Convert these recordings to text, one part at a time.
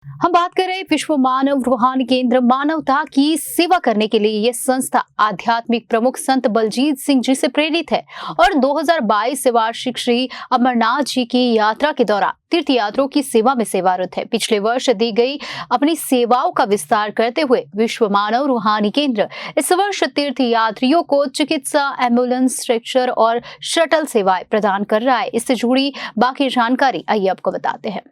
हम बात कर रहे हैं विश्व मानव रूहानी केंद्र मानवता की सेवा करने के लिए यह संस्था आध्यात्मिक प्रमुख संत बलजीत सिंह जी से प्रेरित है और 2022 से वार्षिक श्री अमरनाथ जी की यात्रा के दौरान तीर्थ यात्रियों की सेवा में सेवारत है। पिछले वर्ष दी गई अपनी सेवाओं का विस्तार करते हुए विश्व मानव रूहानी केंद्र इस वर्ष तीर्थ यात्रियों को चिकित्सा, एम्बुलेंस, स्ट्रेचर और शटल सेवाएं प्रदान कर रहा है। इससे जुड़ी बाकी जानकारी आइए आपको बताते हैं।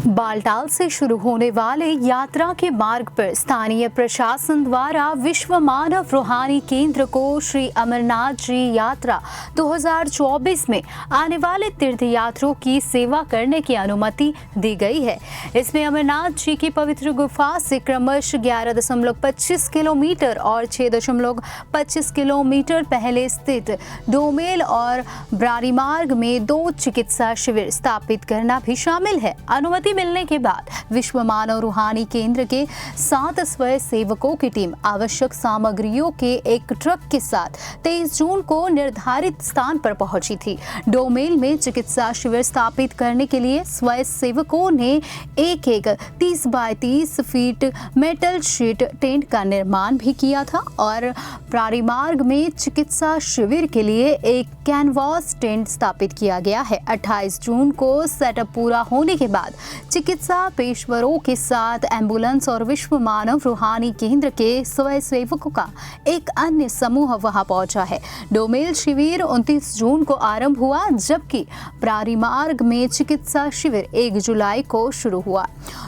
बालटाल से शुरू होने वाले यात्रा के मार्ग पर स्थानीय प्रशासन द्वारा विश्व मानव रूहानी केंद्र को श्री अमरनाथ जी यात्रा 2024 में आने वाले तीर्थ यात्रियों की सेवा करने की अनुमति दी गई है। इसमें अमरनाथ जी की पवित्र गुफा से क्रमश 11.25 किलोमीटर और 6.25 किलोमीटर पहले स्थित डोमेल और ब्रारी मार्ग में 2 चिकित्सा शिविर स्थापित करना भी शामिल है। अनुमति मिलने के बाद विश्व मानव रूहानी केंद्र के 7 स्वयं सेवकों की टीम आवश्यक सामग्रियों के एक ट्रक के साथ 23 जून को निर्धारित स्थान पर पहुंची थी। डोमेल में चिकित्सा शिविर स्थापित करने के लिए स्वयं सेवकों ने एक 30 by 30 feet metal sheet tent का निर्माण भी किया था और प्रारी मार्ग में चिकित्सा शिविर के लिए एक कैनवास टेंट स्थापित किया गया है। 28 जून को सेटअप पूरा होने के बाद चिकित्सा पेशेवरों के साथ एम्बुलेंस और विश्व मानव रूहानी केंद्र के स्वयं सेवकों का एक अन्य समूह वहां पहुंचा है। डोमेल शिविर 29 जून को आरंभ हुआ, जबकि प्रारी मार्ग में चिकित्सा शिविर 1 जुलाई को शुरू हुआ।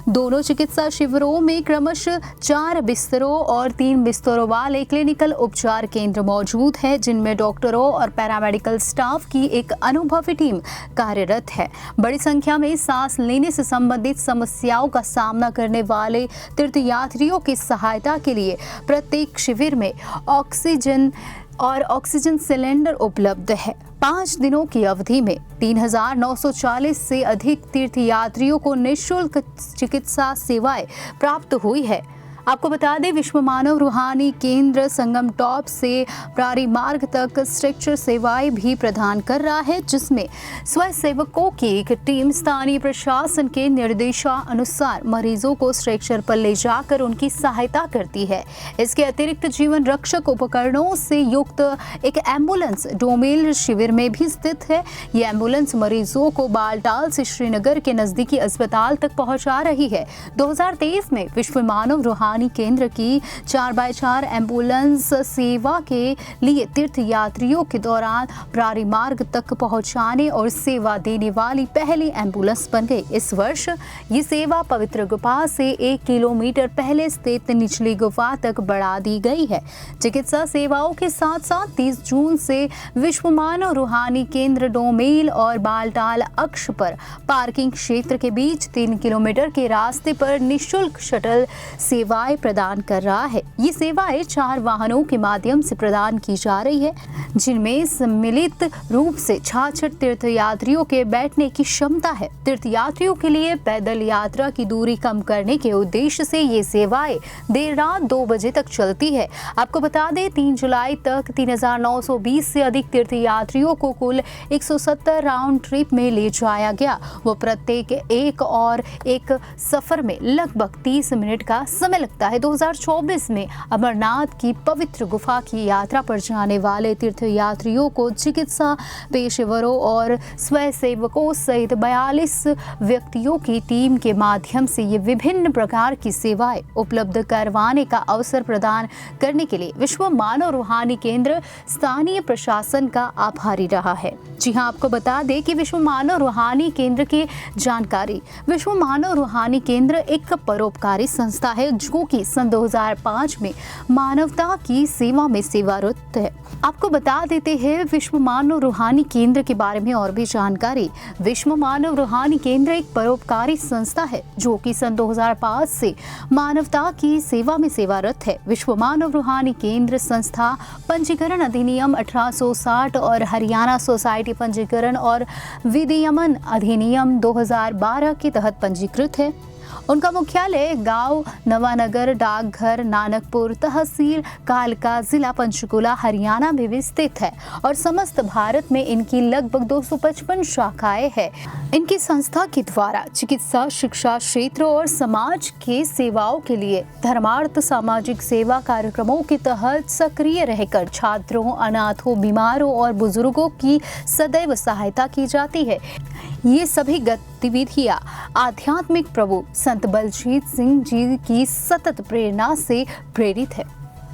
दोनों चिकित्सा शिविरों में क्रमशः 4 बिस्तरों और 3 बिस्तरों वाले क्लिनिकल उपचार केंद्र मौजूद है, जिनमें डॉक्टरों और पैरामेडिकल स्टाफ की एक अनुभवी टीम कार्यरत है। बड़ी संख्या में सांस लेने से संबंधित समस्याओं का सामना करने वाले तीर्थ यात्रियों की सहायता के लिए प्रत्येक शिविर में ऑक्सीजन सिलेंडर उपलब्ध है। 5 दिनों की अवधि में 3,940 से अधिक तीर्थ यात्रियों को निःशुल्क चिकित्सा सेवाएं प्राप्त हुई है। आपको बता दें, विश्व मानव रूहानी केंद्र संगम टॉप से प्रारी मार्ग तक स्ट्रेचर सेवाएं भी प्रदान कर रहा है, जिसमें स्वयं सेवकों की एक टीम स्थानीय प्रशासन के निर्देशानुसार मरीजों को स्ट्रेचर पर ले जाकर उनकी सहायता करती है। इसके अतिरिक्त जीवन रक्षक उपकरणों से युक्त एक एम्बुलेंस डोमेल शिविर में भी स्थित है। ये एम्बुलेंस मरीजों को बालटाल से श्रीनगर के नजदीकी अस्पताल तक पहुंचा रही है। 2023 में विश्व मानव रूहानी केंद्र की 4x4 एम्बुलेंस सेवा के लिए तीर्थ यात्रियों के दौरान प्रारी मार्ग तक पहुंचाने और सेवा देने वाली पहली एम्बुलेंस बन गई। इस वर्ष ये सेवा पवित्र गुफा से 1 किलोमीटर पहले स्थित निचली गुफा तक बढ़ा दी गई है। चिकित्सा सेवाओं के साथ साथ 30 जून से विश्व मानव रूहानी केंद्र डोमेल और बालटाल अक्ष पर पार्किंग क्षेत्र के बीच 3 किलोमीटर के रास्ते पर निःशुल्क शटल सेवाएं प्रदान कर रहा है। ये सेवाएं 4 वाहनों के माध्यम से प्रदान की जा रही है, जिनमें सम्मिलित रूप से 66 तीर्थ यात्रियों के बैठने की क्षमता है। तीर्थ यात्रियों के लिए पैदल यात्रा की दूरी कम करने के उद्देश्य से ये सेवाएं देर रात 2 बजे तक चलती है। आपको बता दें, 3 जुलाई तक 3,920 से अधिक तीर्थ यात्रियों को कुल 170 राउंड ट्रिप में ले जाया गया। वो प्रत्येक एक सफर में लगभग 30 मिनट का समय लगता है। 2024 में अमरनाथ की पवित्र गुफा की यात्रा पर जाने वाले तीर्थ यात्रियों को चिकित्सा पेशेवरों और स्वयं सेवकों सहित 42 व्यक्तियों की टीम के माध्यम से ये विभिन्न प्रकार की सेवाएं उपलब्ध करवाने का अवसर प्रदान करने के लिए विश्व मानव रूहानी केंद्र स्थानीय प्रशासन का आभारी रहा है। जी हाँ, आपको बता दें कि विश्व मानव रूहानी केंद्र की जानकारी। विश्व मानव रूहानी केंद्र एक परोपकारी संस्था है जो कि सन 2005 में मानवता की सेवा में सेवारत है। आपको बता देते हैं विश्व मानव रूहानी केंद्र के बारे में और भी जानकारी। विश्व मानव रूहानी केंद्र एक परोपकारी संस्था है जो कि सन 2005 से मानवता की सेवा में सेवारत है। विश्व मानव रूहानी केंद्र संस्था पंजीकरण अधिनियम 1860 और हरियाणा सोसाइटी पंजीकरण और विनियमन अधिनियम 2012 के तहत पंजीकृत है उनका मुख्यालय गांव नवानगर, डाकघर नानकपुर, तहसील कालका, जिला पंचकुला, हरियाणा में भी स्थित है और समस्त भारत में इनकी लगभग 255 शाखाएं हैं। इनकी संस्था के द्वारा चिकित्सा, शिक्षा क्षेत्र और समाज के सेवाओं के लिए धर्मार्थ सामाजिक सेवा कार्यक्रमों के तहत सक्रिय रहकर छात्रों, अनाथों, बीमारों और बुजुर्गों की सदैव सहायता की जाती है। ये सभी गतिविधियां आध्यात्मिक प्रभु संत बलजीत सिंह जी की सतत प्रेरणा से प्रेरित है।